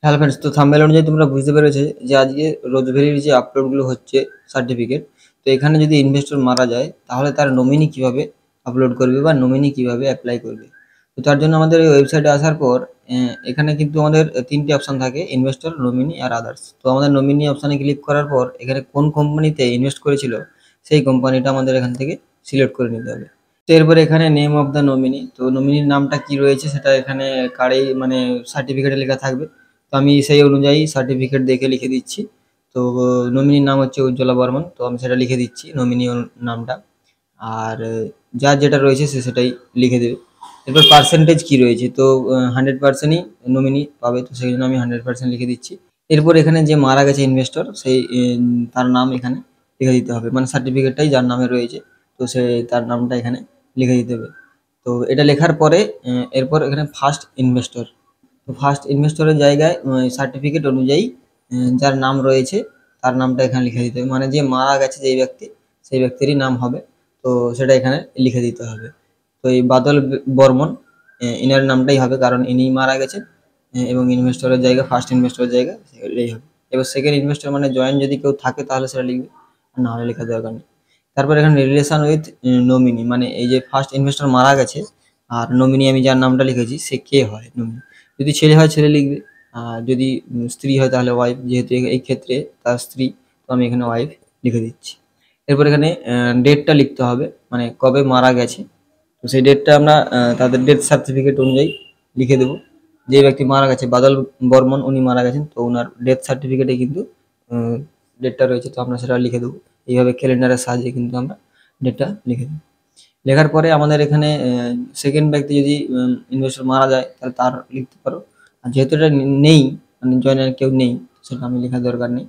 Hello friends, তো thumbnail অনুযায়ী তোমরা বুঝতে পেরেছো যে আজকে রোজভ্যালির যে আপলোডগুলো হচ্ছে সার্টিফিকেট। তো এখানে যদি ইনভেস্টর মারা যায় তাহলে তার নমিনি কিভাবে আপলোড করবে বা নমিনি কিভাবে অ্যাপ্লাই করবে। তো তার জন্য আমাদের এই ওয়েবসাইটে আসার পর এখানে কিন্তু আমাদের তিনটে অপশন থাকে: ইনভেস্টর, নমিনি আর আদার্স। তো আমাদের নমিনি অপশানে ক্লিক করার পর এখানে কোন কোম্পানিতে ইনভেস্ট করেছিল সেই কোম্পানিটা আমাদের এখান থেকে সিলেক্ট করে নিতে হবে। তো এরপরে এখানে নেম অফ দ্য নমিনি, তো নমিনির নামটা কি রয়েছে সেটা এখানে কার্ডে মানে সার্টিফিকেটে লেখা থাকবে। তো আমি সেই অনুযায়ী সার্টিফিকেট দেখে লিখে দিচ্ছি। তো নমিনির নাম হচ্ছে উজ্জ্বলা বর্মন, তো আমি সেটা লিখে দিচ্ছি নমিনি নামটা। আর যার যেটা রয়েছে সে সেটাই লিখে দেবে। এরপর পার্সেন্টেজ কি রয়েছে, তো 100%ই নমিনি পাবে, তো সেই জন্য আমি 100% লিখে দিচ্ছি। এরপর এখানে যে মারা গেছে ইনভেস্টর সেই তার নাম এখানে লিখে দিতে হবে, মানে সার্টিফিকেটটাই যার নামে রয়েছে, তো সে তার নামটা এখানে লিখে দিতে হবে। তো এটা লেখার পরে এরপর এখানে ফার্স্ট ইনভেস্টর, তো ফার্স্ট ইনভেস্টরের জায়গায় সার্টিফিকেট অনুযায়ী যার নাম রয়েছে তার নামটা এখানে লিখে দিতে হবে, মানে যে মারা গেছে যেই ব্যক্তি সেই ব্যক্তিরই নাম হবে, তো সেটা এখানে লিখে দিতে হবে। তো এই বাদল বর্মন ইনার নামটাই হবে, কারণ ইনি মারা গেছেন। এবং ইনভেস্টরের জায়গা ফার্স্ট ইনভেস্টরের জায়গা সেটাই হবে। এবার সেকেন্ড ইনভেস্টর মানে জয়েন যদি কেউ থাকে তাহলে সেটা লিখবে, আর না হলে লেখার দরকার নেই। তারপর এখানে রিলেশন উইথ নমিনি, মানে এই যে ফার্স্ট ইনভেস্টর মারা গেছে আর নমিনি আমি যার নামটা লিখেছি সে কে হয় নমিনি। যদি ছেলে হয় ছেলে লিখবে, আর যদি স্ত্রী হয় তাহলে ওয়াইফ, যেহেতু এই ক্ষেত্রে তার স্ত্রী, তো আমি এখানে ওয়াইফ লিখে দিচ্ছি। এরপর এখানে ডেটটা লিখতে হবে, মানে কবে মারা গেছে, তো সেই ডেটটা আমরা তাদের ডেথ সার্টিফিকেট অনুযায়ী লিখে দেবো। যে ব্যক্তি মারা গেছে বাদল বর্মন উনি মারা গেছেন, তো ওনার ডেথ সার্টিফিকেটে কিন্তু ডেটটা রয়েছে, তো আমরা সেটা লিখে দেবো। এইভাবে ক্যালেন্ডারের সাহায্যে কিন্তু আমরা ডেটটা লিখে দেবো। লেখার পরে আমাদের এখানে সেকেন্ড ব্যক্তি যদি ইনভেস্টর মারা যায় তাহলে তার লিখতে পারো। আর যেহেতু এটা নেই, মানে জয়েনার কেউ নেই, সেটা আমি লেখার দরকার নেই।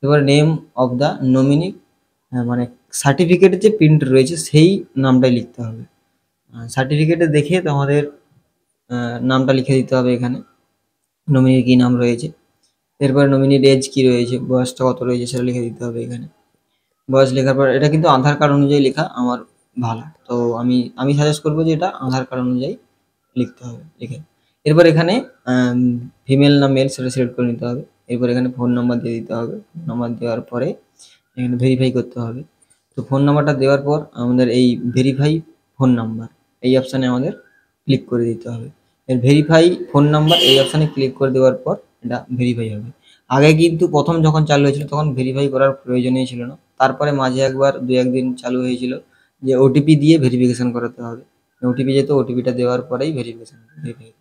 এবার নেম অফ দ্য নমিনি, মানে সার্টিফিকেটে যে প্রিন্ট রয়েছে সেই নামটাই লিখতে হবে। সার্টিফিকেটে দেখে তোমাদের নামটা লিখে দিতে হবে এখানে, নমিনির কী নাম রয়েছে। এরপরে নমিনির এজ কী রয়েছে, বয়সটা কত রয়েছে সেটা লিখে দিতে হবে এখানে। বয়স লেখার পর এটা কিন্তু আধার কার্ড অনুযায়ী লেখা আমার ভালো, তো আমি আমি সাজেস্ট করবো যে এটা আধার কার্ড অনুযায়ী লিখতে হবে লিখে। এরপর এখানে ফিমেল না মেল সেটা সিলেক্ট করে নিতে হবে। এরপর এখানে ফোন নাম্বার দিয়ে দিতে হবে। ফোন নাম্বার দেওয়ার পরে এখানে ভেরিফাই করতে হবে। তো ফোন নাম্বারটা দেওয়ার পর আমাদের এই ভেরিফাই ফোন নাম্বার এই অপশানে আমাদের ক্লিক করে দিতে হবে। এর ভেরিফাই ফোন নাম্বার এই অপশানে ক্লিক করে দেওয়ার পর এটা ভেরিফাই হবে। আগে কিন্তু প্রথম যখন চালু হয়েছিল তখন ভেরিফাই করার প্রয়োজনই ছিল না, তারপরে মাঝে একবার দু একদিন চালু হয়েছিল যে ওটিপি দিয়ে ভেরিফিকেশান করাতে হবে। ওটিপি যেত, ওটিপিটা দেওয়ার পরেই ভেরিফাই।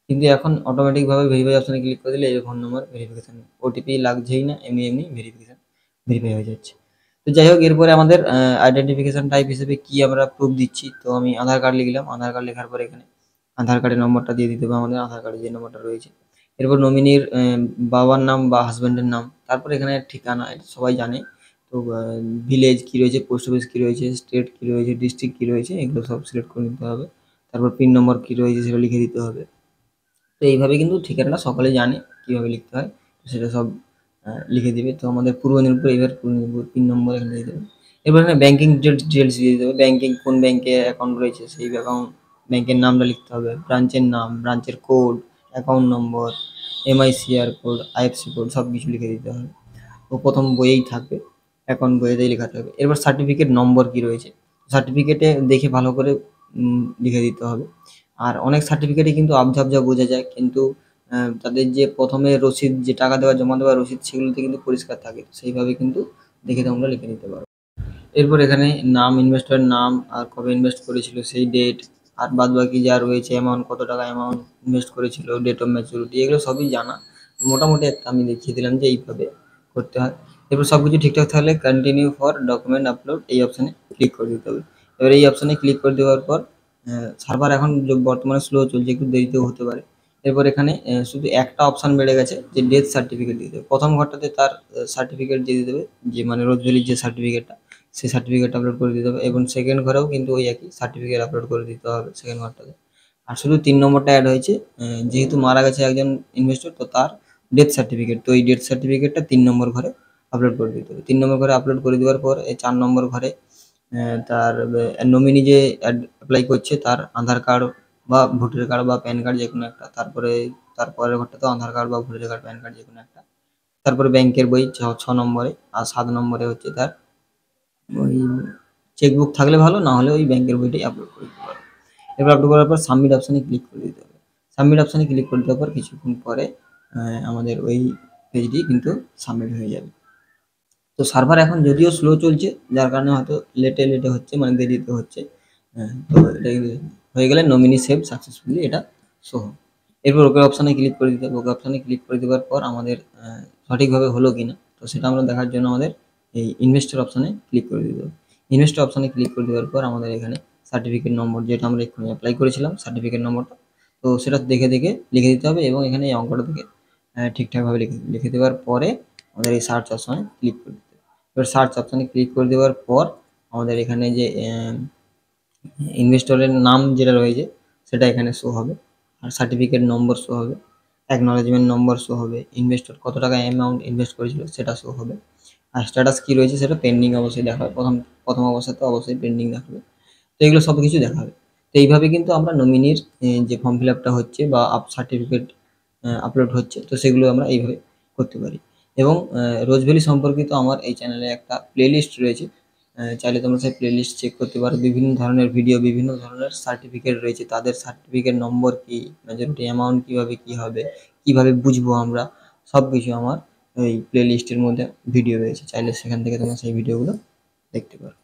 কিন্তু এখন অটোমেটিকভাবে ভেরিফাই অপশানে ক্লিক করে দিলে এই ফোন নাম্বার ভেরিফিকেশান, ওটিপি লাগছেই না, এমনি এমনি ভেরিফাই হয়ে যাচ্ছে। তো যাই হোক, এরপরে আমাদের আইডেন্টিফিকেশান টাইপ হিসেবে কি আমরা প্রুফ দিচ্ছি, তো আমি আধার কার্ড লিখলাম। আধার কার্ড লেখার পরে এখানে আধার কার্ডের নম্বরটা দিয়ে দিতে হবে, আমাদের আধার কার্ডে যে নম্বরটা রয়েছে। এরপর নমিনির বাবার নাম বা হাজব্যান্ডের নাম, তারপর এখানে ঠিকানা, এটা সবাই জানে। তো ভিলেজ কী রয়েছে, পোস্ট অফিস কী রয়েছে, স্টেট কী রয়েছে, ডিস্ট্রিক্ট কী রয়েছে, এগুলো সব সিলেক্ট করে নিতে হবে। তারপর পিন নম্বর কী রয়েছে সেটা লিখে দিতে হবে। তো এইভাবে কিন্তু ঠিকানাটা সকলে জানে কীভাবে লিখতে হয়, তো সেটা সব লিখে দিবে। তো আমাদের পূর্ব মেদিনীপুর, এবার পূর্ব মেদিনীপুর পিন নম্বর এখানে দিয়ে দেবে। এবার এখানে ব্যাঙ্কিং ডিটেলস দিয়ে দিতে হবে, ব্যাঙ্কিং কোন ব্যাঙ্কে অ্যাকাউন্ট রয়েছে সেই ব্যাঙ্কের নামটা লিখতে হবে, ব্রাঞ্চের নাম, ব্রাঞ্চের code, account number, MICR code, IFC code সব কিছু লিখে দিতে হবে। ও প্রথম বইয়েই থাকবে, অ্যাকাউন্ট বইয়েতেই লেখা থাকবে। এরপর সার্টিফিকেট নম্বর কী রয়েছে, সার্টিফিকেটে দেখে ভালো করে লিখে দিতে হবে। আর অনেক সার্টিফিকেটে কিন্তু আবঝা আবঝা বোঝা যায়, কিন্তু তাদের যে প্রথমে রসিদ, যে টাকা দেওয়া জমা দেওয়ার রসিদ, সেগুলোতে কিন্তু পরিষ্কার থাকে, সেইভাবে কিন্তু দেখে তোমরা লিখে নিতে পারো। এরপর এখানে নাম, ইনভেস্টরের নাম আর কবে ইনভেস্ট করেছিল সেই ডেট, আর বাদবাকি যা রয়েছে অ্যামাউন্ট, কত টাকা অ্যামাউন্ট ইনভেস্ট করেছিল, ডেট অফ ম্যাচুরিটি, এগুলো সবই জানা। মোটামুটি একটা আমি দেখিয়ে দিলাম যে এইভাবে করতে হয়। এরপর সব কিছু ঠিকঠাক থাকলে কন্টিনিউ ফর ডকুমেন্ট আপলোড এই অপশানে ক্লিক করে দিতে হবে। এবার এই অপশানে ক্লিক করে দেওয়ার পর সার্ভার এখন বর্তমানে স্লো চলছে, একটু দেরিতেও হতে পারে। এরপর এখানে শুধু একটা অপশান বেড়ে গেছে যে ডেথ সার্টিফিকেট দিতে হবে। প্রথম ঘরটাতে তার সার্টিফিকেট দিয়ে দিতে হবে, যে মানে রোজভ্যালির যে সার্টিফিকেটটা, সেই সার্টিফিকেট আপলোড করে দিতে হবে। এবং সেকেন্ড ঘরেও কিন্তু ওই একই সার্টিফিকেট আপলোড করে দিতে হবে সেকেন্ড ঘরটাতে। আর শুধু ৩ নম্বরটা অ্যাড হয়েছে, যেহেতু মারা গেছে একজন ইনভেস্টর, তো তার ডেথ সার্টিফিকেট, তো এই ডেথ সার্টিফিকেটটা ৩ নম্বর ঘরে আপলোড করে দিতে হবে। ৩ নম্বর ঘরে আপলোড করে দেওয়ার পর এই ৪ নম্বর ঘরে তার নমিনি যে অ্যাপ্লাই করছে তার আধার কার্ড বা ভোটার কার্ড বা প্যান কার্ড যে কোনো একটা, তারপরের ঘরটা তো আধার কার্ড বা ভোটার কার্ড প্যান কার্ড যে কোনো একটা, তারপরে ব্যাংকের বই 6 নম্বরে, আর 7 নম্বরে হচ্ছে তার ওই চেকবুক থাকলে ভালো, না হলে ওই ব্যাংকের বইটাই আপলোড করে দিতে পারো। এবার আপলোড করার পর সাবমিট অপশানে ক্লিক করে দিতে হবে। সাবমিট অপশানে ক্লিক করে দেওয়ার পর কিছুক্ষণ পরে আমাদের ওই পেজটি কিন্তু সাবমিট হয়ে যাবে। তো সার্ভার এখন যদিও স্লো চলছে, যার কারণে হয়তো লেটে হচ্ছে, মানে দেরিতে হচ্ছে। তো এটা হয়ে গেলে নমিনি সেভ সাকসেসফুলি এটা শো হবে। এরপর ওকে অপশানে ক্লিক করে দিতে হবে। ওকে অপশানে ক্লিক করে দেওয়ার পর আমাদের সঠিকভাবে হলো কিনা, তো সেটা আমরা দেখার জন্য আমাদের এই ইনভেস্টর অপশানে ক্লিক করে দিতে হবে। ইনভেস্টর অপশানে ক্লিক করে দেওয়ার পর আমাদের এখানে সার্টিফিকেট নম্বর, যেটা আমরা এক্ষুনি অ্যাপ্লাই করেছিলাম সার্টিফিকেট নম্বরটা, তো সেটা দেখে লিখে দিতে হবে, এবং এখানে এই অঙ্কটা থেকে ঠিকঠাকভাবে লিখে দেওয়ার পরে আমাদের এই সার্চ অপশানে ক্লিক করে দিতে হবে। এবার সার্চ অপশানে ক্লিক করে দেওয়ার পর আমাদের এখানে যে ইনভেস্টরের নাম যেটা রয়েছে সেটা এখানে শো হবে, আর সার্টিফিকেট নম্বর শো হবে, অ্যাকনলেজমেন্ট নম্বর শো হবে, ইনভেস্টর কত টাকা অ্যামাউন্ট ইনভেস্ট করেছিল সেটা শো হবে, আর স্ট্যাটাস কী রয়েছে সেটা পেন্ডিং অবশ্যই দেখাবে। প্রথম অবস্থাতে অবশ্যই পেন্ডিং দেখাবে। তো এগুলো সব কিছু দেখাবে। তো এইভাবে কিন্তু আমরা নমিনির যে ফর্ম ফিল আপটা হচ্ছে বা সার্টিফিকেট আপলোড হচ্ছে, তো সেগুলো আমরা এইভাবে করতে পারি। এবং রোজভ্যালি সম্পর্কিত আমার এই চ্যানেলে একটা প্লেলিস্ট রয়েছে, চাইলে তোমরা সেই প্লেলিস্ট চেক করতে পারো। বিভিন্ন ধরনের ভিডিও, বিভিন্ন ধরনের সার্টিফিকেট রয়েছে, তাদের সার্টিফিকেট নম্বর কী, মেজরিটি অ্যামাউন্ট কীভাবে কী হবে, কীভাবে বুঝবো আমরা, সব কিছু আমার এই প্লেলিস্টের মধ্যে ভিডিও রয়েছে। চাইলে সেখান থেকে তোমরা সেই ভিডিওগুলো দেখতে পারো।